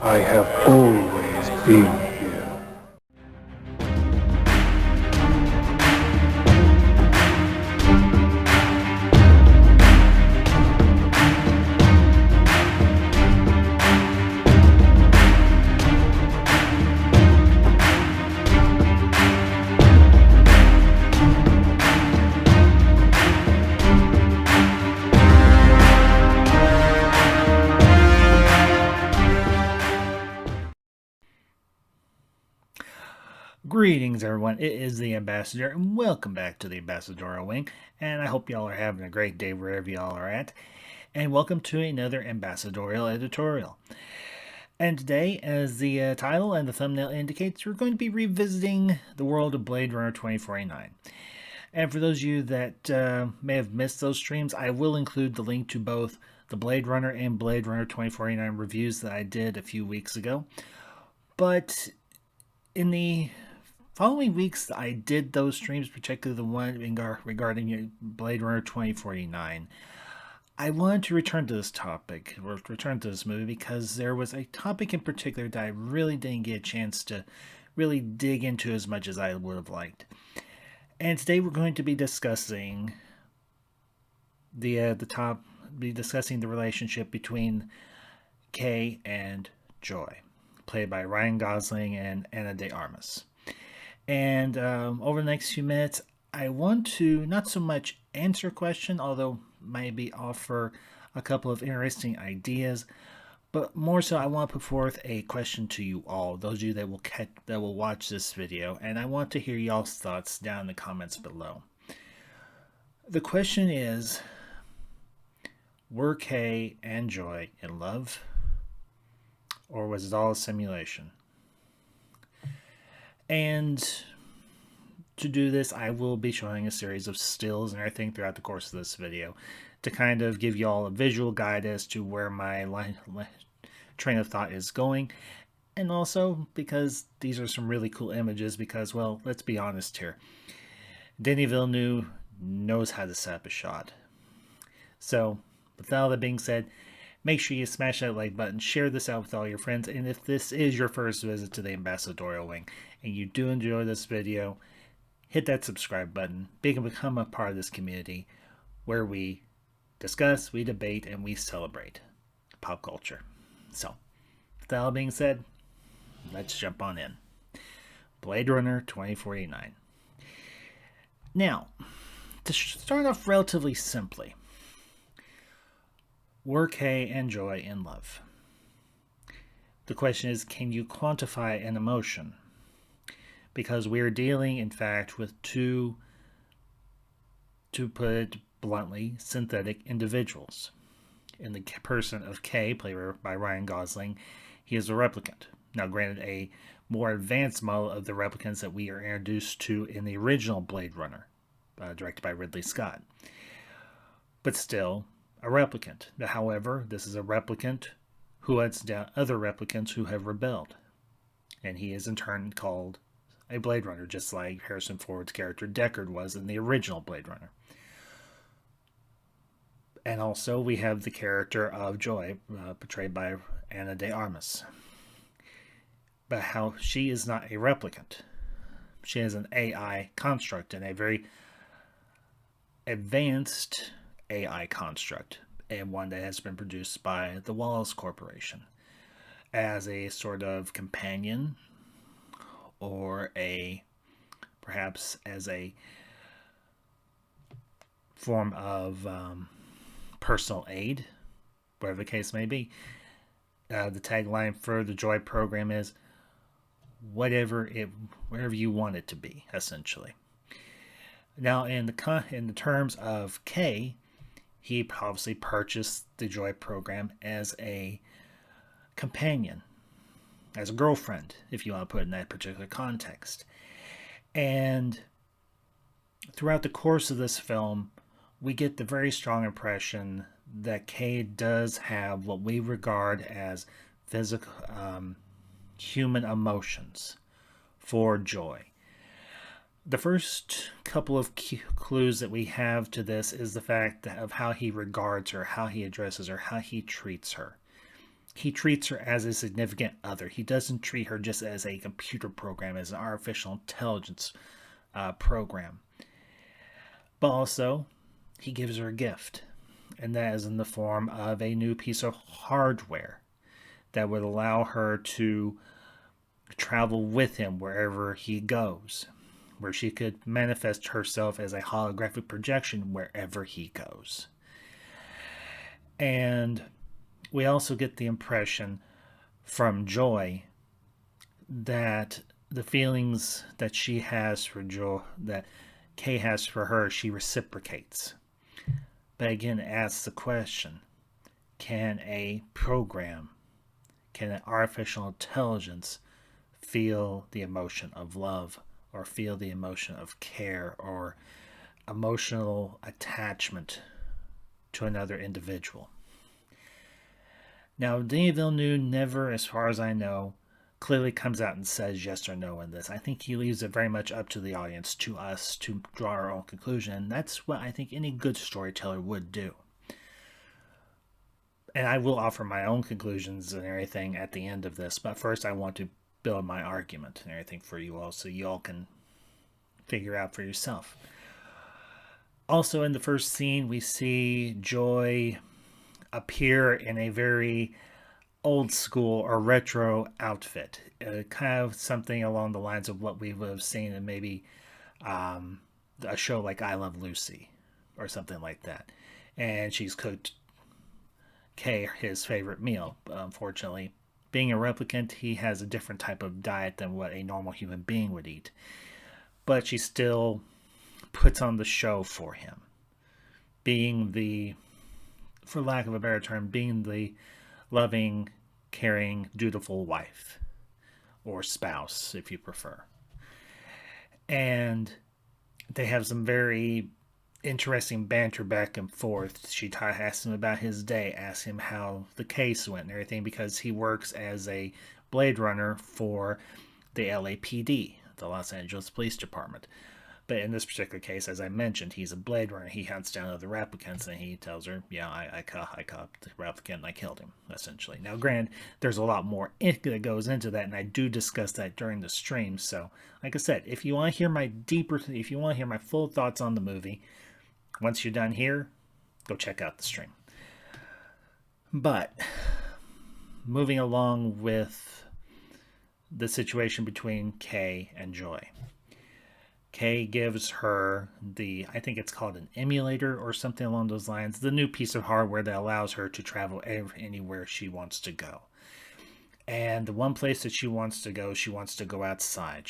I have always been here. Greetings, everyone. It is the Ambassador, and welcome back to the Ambassadorial Wing. And I hope y'all are having a great day wherever y'all are at. And welcome to another Ambassadorial editorial. And today, as the title and the thumbnail indicates, we're going to be revisiting the world of Blade Runner 2049. And for those of you that may have missed those streams, I will include the link to both the Blade Runner and Blade Runner 2049 reviews that I did a few weeks ago. But in the following weeks, I did those streams, particularly the one regarding Blade Runner 2049. I wanted to return to this topic, or return to this movie, because there was a topic in particular that I really didn't get a chance to really dig into as much as I would have liked. And today we're going to be discussing the relationship between Kay and Joy, played by Ryan Gosling and Ana de Armas. And over the next few minutes, I want to not so much answer a question, although maybe offer a couple of interesting ideas, but more so I want to put forth a question to you all, those of you that will watch this video, and I want to hear y'all's thoughts down in the comments below. The question is, were Kay and Joy in love, or was it all a simulation? And to do this, I will be showing a series of stills and everything throughout the course of this video to kind of give you all a visual guide as to where my train of thought is going. And also because these are some really cool images because, well, let's be honest here. Denis Villeneuve knows how to set up a shot. So, with all that being said, make sure you smash that like button, share this out with all your friends, and if this is your first visit to the Ambassadorial Wing and you do enjoy this video, hit that subscribe button, become a part of this community where we discuss, we debate, and we celebrate pop culture. So, with that all being said, let's jump on in. Blade Runner 2049. Now, to start off relatively simply, were Kay and Joy in love? The question is, can you quantify an emotion? Because we are dealing, in fact, with two, to put it bluntly, synthetic individuals. In the person of Kay, played by Ryan Gosling, he is a replicant. Now, granted, a more advanced model of the replicants that we are introduced to in the original Blade Runner, directed by Ridley Scott. But still, a replicant. However, this is a replicant who hunts down other replicants who have rebelled. And he is in turn called a Blade Runner, just like Harrison Ford's character Deckard was in the original Blade Runner. And also we have the character of Joy, portrayed by Ana de Armas. But how she is not a replicant. She is an AI construct, and a very advanced AI construct, and one that has been produced by the Wallace Corporation as a sort of companion, or perhaps as a form of personal aid, whatever the case may be. The tagline for the Joy program is whatever you want it to be, essentially. Now, in the terms of Kay, he obviously purchased the Joy program as a companion, as a girlfriend, if you want to put it in that particular context. And throughout the course of this film, we get the very strong impression that Kay does have what we regard as physical, human emotions for Joy. The first couple of clues that we have to this is the fact of how he regards her, how he addresses her, how he treats her. he treats her as a significant other. He doesn't treat her just as a computer program, as an artificial intelligence program. But also, he gives her a gift, and that is in the form of a new piece of hardware that would allow her to travel with him wherever he goes, where she could manifest herself as a holographic projection wherever he goes. And we also get the impression from Joy that the feelings that she has for Joy, that Kay has for her, she reciprocates. But again, it asks the question, can a program, can an artificial intelligence feel the emotion of love, or feel the emotion of care, or emotional attachment to another individual? Now, Denis Villeneuve never, as far as I know, clearly comes out and says yes or no in this. I think he leaves it very much up to the audience, to us, to draw our own conclusion, and that's what I think any good storyteller would do. And I will offer my own conclusions and everything at the end of this, but first I want to build my argument and everything for you all, so you all can figure out for yourself. Also, in the first scene, we see Joy appear in a very old school or retro outfit, kind of something along the lines of what we would have seen in maybe a show like I Love Lucy or something like that. And she's cooked Kay his favorite meal. Unfortunately, being a replicant, he has a different type of diet than what a normal human being would eat. But she still puts on the show for him, being the, for lack of a better term, being the loving, caring, dutiful wife, or spouse, if you prefer. And they have some very interesting banter back and forth. She asks him about his day, asks him how the case went and everything, because he works as a Blade Runner for the LAPD, the Los Angeles Police Department. But in this particular case, as I mentioned, he's a Blade Runner. He hunts down other replicants, and he tells her, yeah, I caught the replicant and I killed him, essentially. Now, granted, there's a lot more that goes into that, and I do discuss that during the stream. So, like I said, if you want to hear my full thoughts on the movie, once you're done here, go check out the stream. But, moving along with the situation between Kay and Joy. Kay gives her I think it's called an emulator or something along those lines, the new piece of hardware that allows her to travel anywhere she wants to go. And the one place that she wants to go outside.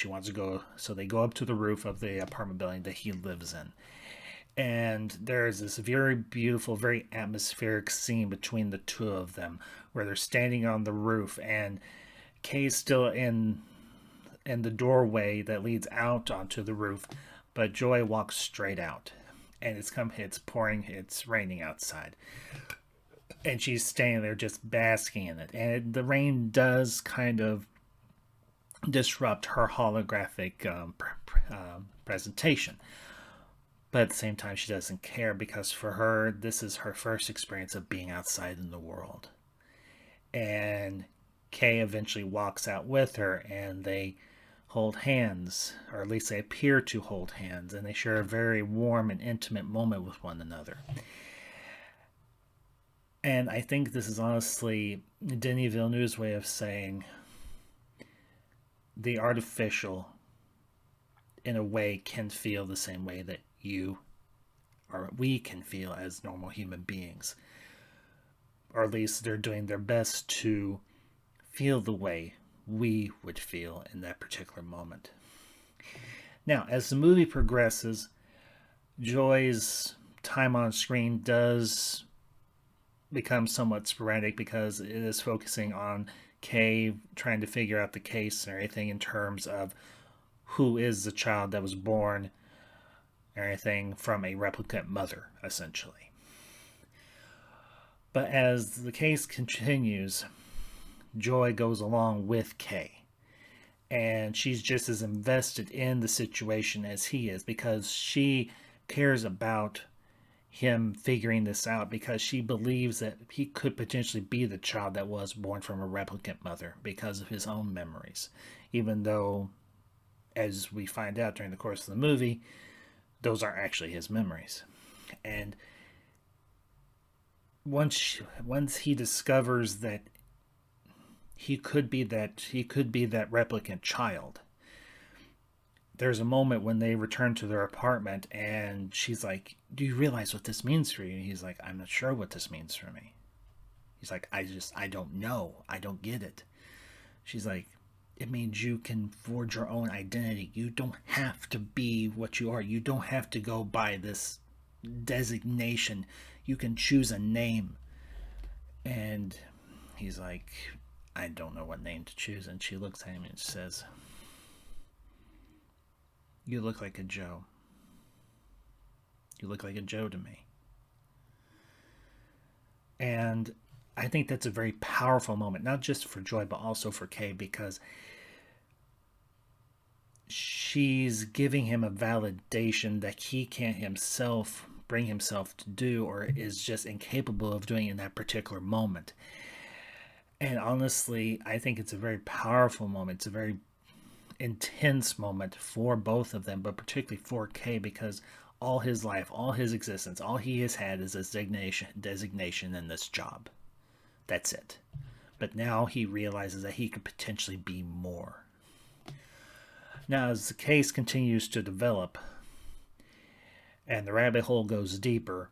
So they go up to the roof of the apartment building that he lives in. And there's this very beautiful, very atmospheric scene between the two of them, where they're standing on the roof, and Kay's still in the doorway that leads out onto the roof, but Joy walks straight out, and it's raining outside, and she's standing there just basking in it, and the rain does kind of disrupt her holographic presentation, but at the same time she doesn't care, because for her this is her first experience of being outside in the world. And Kay eventually walks out with her, and they hold hands, or at least they appear to hold hands, and they share a very warm and intimate moment with one another. And I think this is honestly Denis Villeneuve's way of saying the artificial, in a way, can feel the same way that you or we can feel as normal human beings. Or at least they're doing their best to feel the way we would feel in that particular moment. Now, as the movie progresses, Joy's time on screen does become somewhat sporadic, because it is focusing on Kay trying to figure out the case and everything in terms of who is the child that was born and everything from a replicant mother, essentially. But as the case continues, Joy goes along with Kay, and she's just as invested in the situation as he is, because she cares about him figuring this out, because she believes that he could potentially be the child that was born from a replicant mother because of his own memories. Even though, as we find out during the course of the movie, those are actually his memories. And once he discovers that he could be that replicant child, there's a moment when they return to their apartment and she's like, "Do you realize what this means for you?" And he's like, "I'm not sure what this means for me." He's like, I don't know. I don't get it." She's like, "It means you can forge your own identity. You don't have to be what you are. You don't have to go by this designation. You can choose a name." And he's like, "I don't know what name to choose." And she looks at him and says, "You look like a Joe. You look like a Joe to me." And I think that's a very powerful moment, not just for Joy, but also for Kay, because she's giving him a validation that he can't himself bring himself to do, or is just incapable of doing in that particular moment. And honestly, I think it's a very powerful moment. It's a very intense moment for both of them, but particularly for Kay, because all his life, all his existence, all he has had is this designation in this job. That's it. But now he realizes that he could potentially be more. Now, as the case continues to develop and the rabbit hole goes deeper,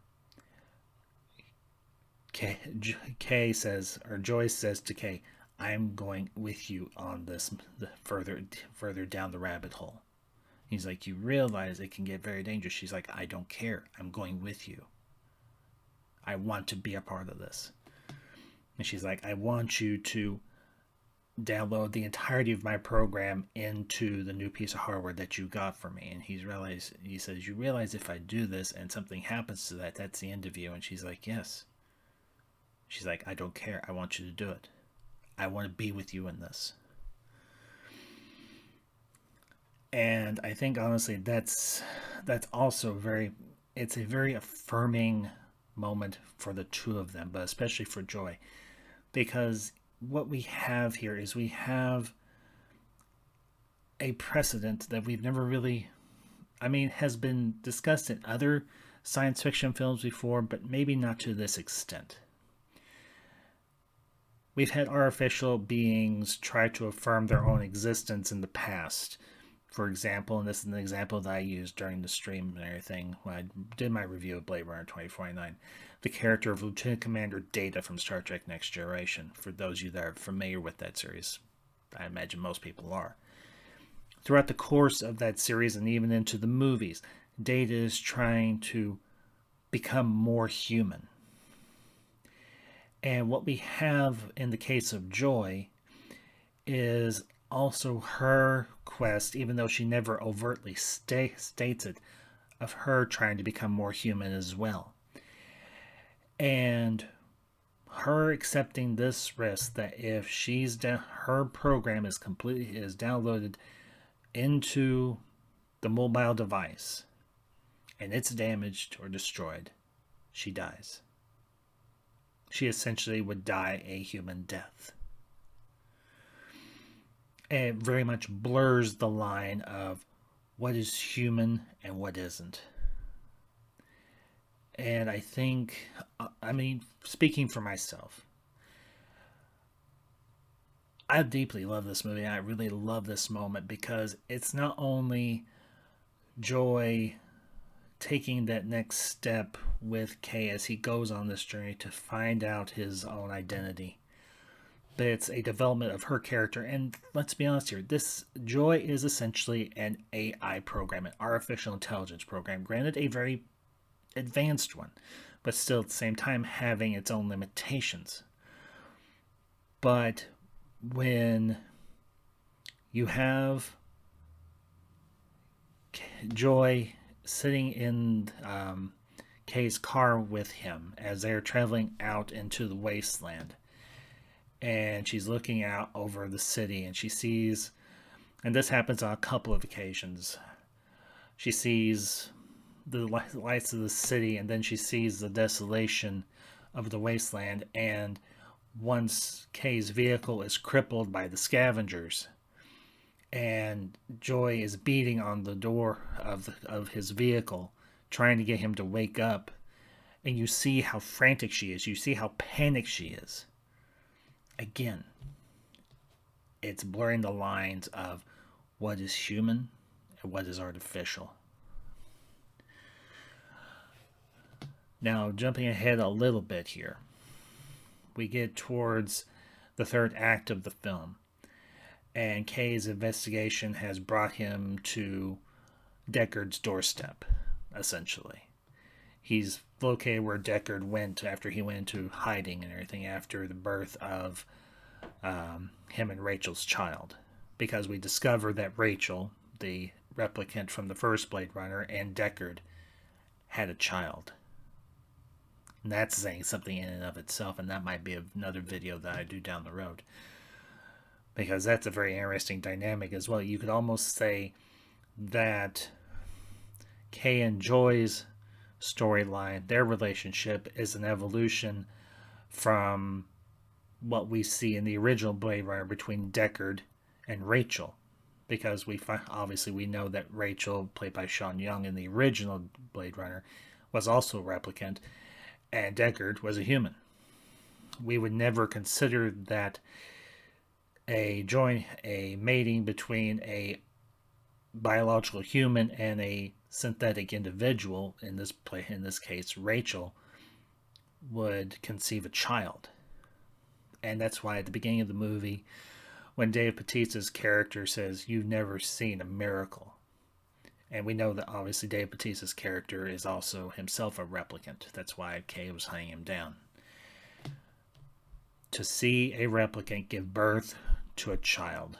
Kay says, or Joyce says to Kay, "I'm going with you on this further down the rabbit hole." He's like, "You realize it can get very dangerous." She's like, "I don't care. I'm going with you. I want to be a part of this." And she's like, "I want you to download the entirety of my program into the new piece of hardware that you got for me." And he says, "You realize if I do this and something happens to that, that's the end of you?" And she's like, "Yes." She's like, "I don't care. I want you to do it. I want to be with you in this." And I think honestly that's also it's a very affirming moment for the two of them, but especially for Joy, because what we have here is we have a precedent that we've never really, has been discussed in other science fiction films before, but maybe not to this extent. We've had artificial beings try to affirm their own existence in the past. For example, and this is an example that I used during the stream and everything when I did my review of Blade Runner 2049, the character of Lieutenant Commander Data from Star Trek Next Generation. For those of you that are familiar with that series, I imagine most people are. Throughout the course of that series and even into the movies, Data is trying to become more human. And what we have in the case of Joy is also her quest, even though she never overtly states it, of her trying to become more human as well. And her accepting this risk that if her program is downloaded into the mobile device and it's damaged or destroyed, she dies. She essentially would die a human death. And it very much blurs the line of what is human and what isn't. And I think, speaking for myself, I deeply love this movie. I really love this moment because it's not only Joy taking that next step with Kay as he goes on this journey to find out his own identity, but it's a development of her character. And let's be honest here, this Joy is essentially an AI program, an artificial intelligence program, granted a very advanced one, but still at the same time having its own limitations. But when you have Joy sitting in Kay's car with him as they're traveling out into the wasteland, and she's looking out over the city, and she sees, and this happens on a couple of occasions, she sees the lights of the city, and then she sees the desolation of the wasteland. And once Kay's vehicle is crippled by the scavengers, and Joy is beating on the door of his vehicle, trying to get him to wake up, and you see how frantic she is. You see how panicked she is. Again, it's blurring the lines of what is human and what is artificial. Now, jumping ahead a little bit here, we get towards the third act of the film, and Kay's investigation has brought him to Deckard's doorstep, essentially. He's located where Deckard went after he went into hiding and everything after the birth of him and Rachel's child. Because we discover that Rachel, the replicant from the first Blade Runner, and Deckard had a child. And that's saying something in and of itself, and that might be another video that I do down the road. Because that's a very interesting dynamic as well. You could almost say that Kay and Joy's storyline, their relationship, is an evolution from what we see in the original Blade Runner between Deckard and Rachel. Because obviously we know that Rachel, played by Sean Young in the original Blade Runner, was also a replicant, and Deckard was a human. We would never consider that a mating between a biological human and a synthetic individual, in this case Rachel, would conceive a child. And that's why at the beginning of the movie, when Dave Bautista's character says, "You've never seen a miracle," and we know that obviously Dave Bautista's character is also himself a replicant. That's why Kay was hunting him down. To see a replicant give birth to a child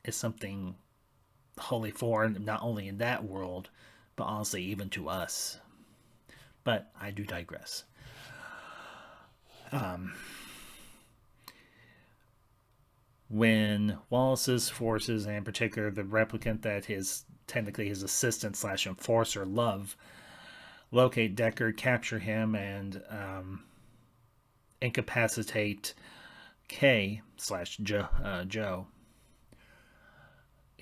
is something wholly foreign, not only in that world, but honestly even to us. But I do digress. When Wallace's forces, and in particular the replicant that is technically his assistant / enforcer, Love, locate Deckard, capture him, and incapacitate Kay / Joe.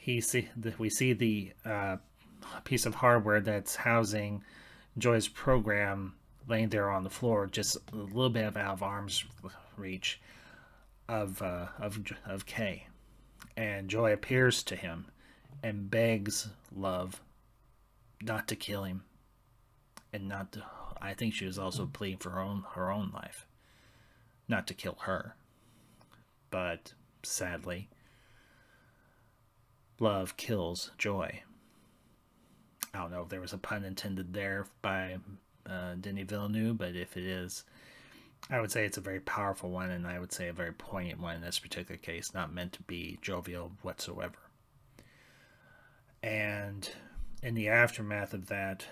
We see the piece of hardware that's housing Joy's program laying there on the floor, just a little bit out of arm's reach of Kay. And Joy appears to him and begs Love not to kill him, and not to. I think she was also pleading for her own life, not to kill her. But sadly, Love kills Joy. I don't know if there was a pun intended there by Denis Villeneuve, but if it is, I would say it's a very powerful one, and I would say a very poignant one in this particular case, not meant to be jovial whatsoever. And in the aftermath of that,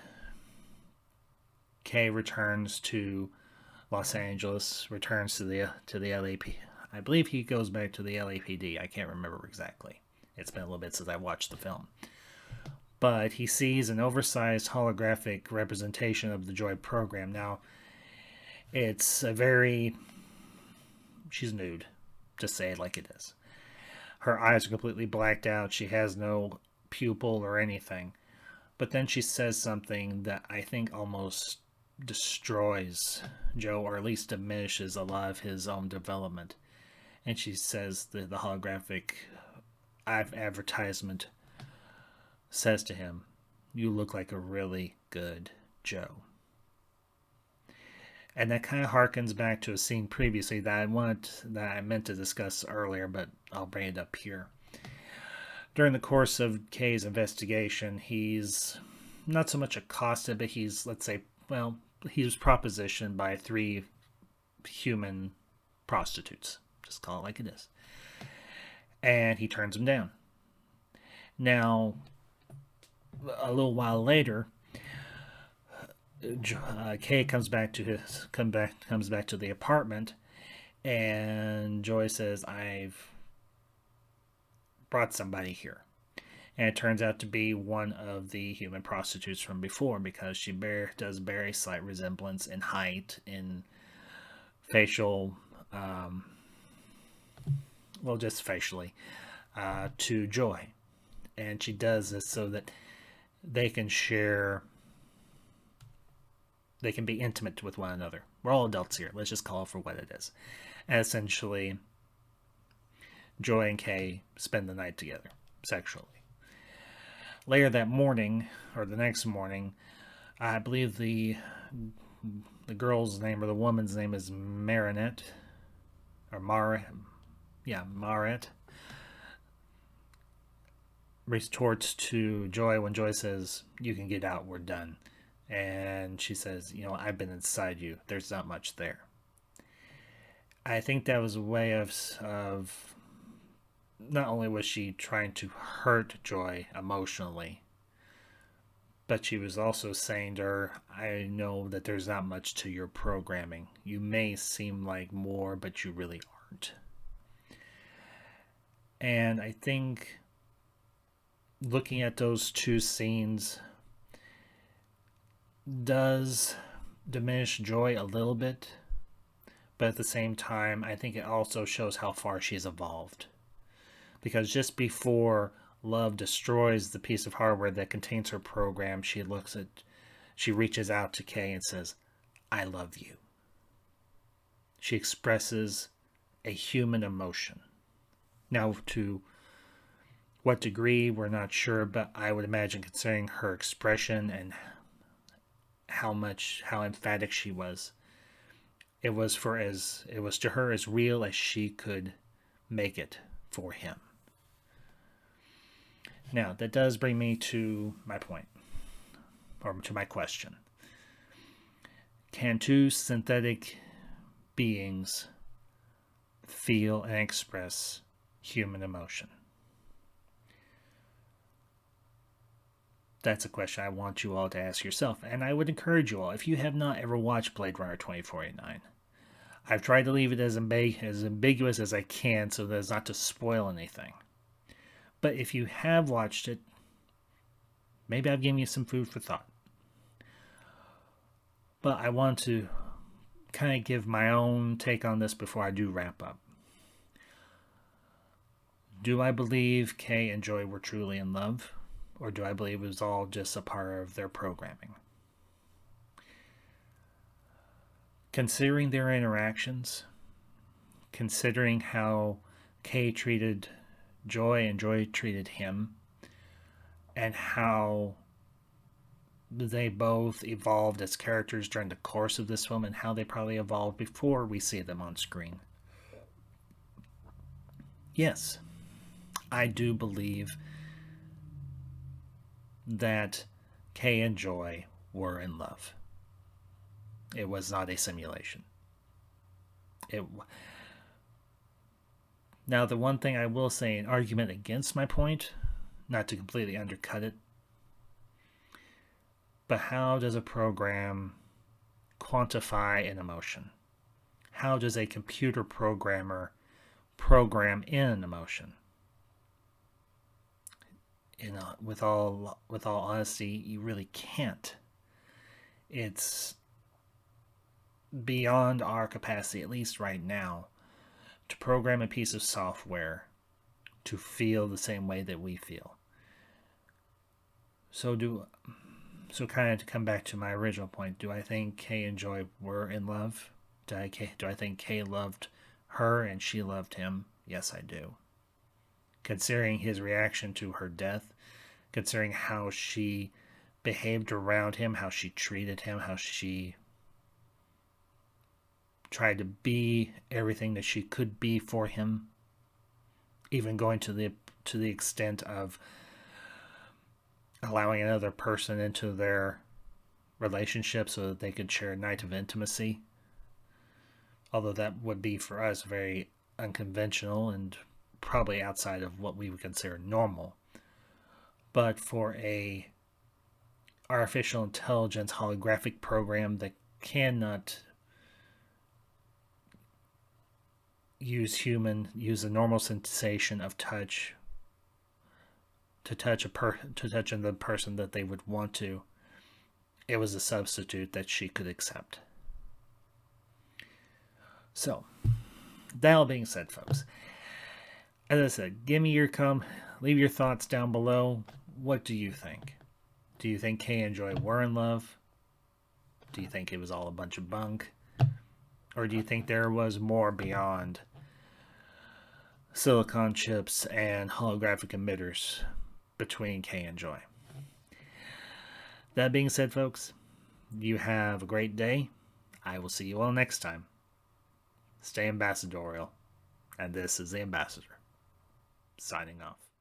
Kay returns to Los Angeles, returns to the LAP. I believe he goes back to the LAPD. I can't remember exactly. It's been a little bit since I watched the film. But he sees an oversized holographic representation of the Joy program. Now, it's she's nude, to say it like it is. Her eyes are completely blacked out. She has no pupil or anything. But then she says something that I think almost destroys Joe, or at least diminishes a lot of his own development. And she says the holographic advertisement says to him, "You look like a really good Joe." And that kind of harkens back to a scene previously that I meant to discuss earlier, but I'll bring it up here. During the course of Kay's investigation, he's not so much accosted, but he's, he was propositioned by 3 human prostitutes. Just call it like it is. And he turns them down. Now, a little while later, Kay comes back to the apartment, and Joy says, "I've brought somebody here." And it turns out to be one of the human prostitutes from before, because she does bear a slight resemblance in height, in facial, um, well, just facially, to Joy. And she does this so that they can share, they can be intimate with one another. We're all adults here. Let's just call it for what it is. And essentially, Joy and Kay spend the night together, sexually. Later that morning, or the next morning, I believe the girl's name, or the woman's name, is Marinette, or Maret, retorts to Joy when Joy says, "You can get out, we're done." And she says, "I've been inside you. There's not much there." I think that was a way of not only was she trying to hurt Joy emotionally, but she was also saying to her, "I know that there's not much to your programming. You may seem like more, but you really aren't." And I think looking at those two scenes does diminish Joy a little bit, but at the same time, I think it also shows how far she's evolved. Because just before Love destroys the piece of hardware that contains her program, she reaches out to Kay and says, "I love you." She expresses a human emotion. Now, to what degree, we're not sure, but I would imagine, considering her expression and how emphatic she was, it was to her as real as she could make it for him. Now, that does bring me to my point, or to my question. Can two synthetic beings feel and express human emotion? That's a question I want you all to ask yourself, and I would encourage you all, if you have not ever watched Blade Runner 2049, I've tried to leave it as ambiguous as I can so as not to spoil anything. But if you have watched it, maybe I've given you some food for thought. But I want to kind of give my own take on this before I do wrap up. Do I believe Kay and Joy were truly in love? Or do I believe it was all just a part of their programming? Considering their interactions, considering how Kay treated Joy and Joy treated him, and how they both evolved as characters during the course of this film, and how they probably evolved before we see them on screen. Yes, I do believe that Kay and Joy were in love. It was not a simulation. Now, the one thing I will say, an argument against my point, not to completely undercut it, but how does a program quantify an emotion? How does a computer programmer program in an emotion? With all honesty, you really can't. It's beyond our capacity, at least right now, to program a piece of software to feel the same way that we feel. So kind of to come back to my original point, do I think Kay and Joy were in love? Do I think Kay loved her and she loved him? Yes, I do. Considering his reaction to her death, considering how she behaved around him, how she treated him, how she tried to be everything that she could be for him, even going to the extent of allowing another person into their relationship so that they could share a night of intimacy. Although that would be for us very unconventional and probably outside of what we would consider normal. But for a artificial intelligence holographic program that cannot use the normal sensation of touch, to touch on the person that they would want to. It was a substitute that she could accept. So, that all being said, folks, as I said, leave your thoughts down below. What do you think? Do you think Kay and Joy were in love? Do you think it was all a bunch of bunk? Or do you think there was more beyond silicon chips and holographic emitters between Kay and Joy? That being said, folks, you have a great day. I will see you all next time. Stay ambassadorial. And this is the Ambassador, signing off.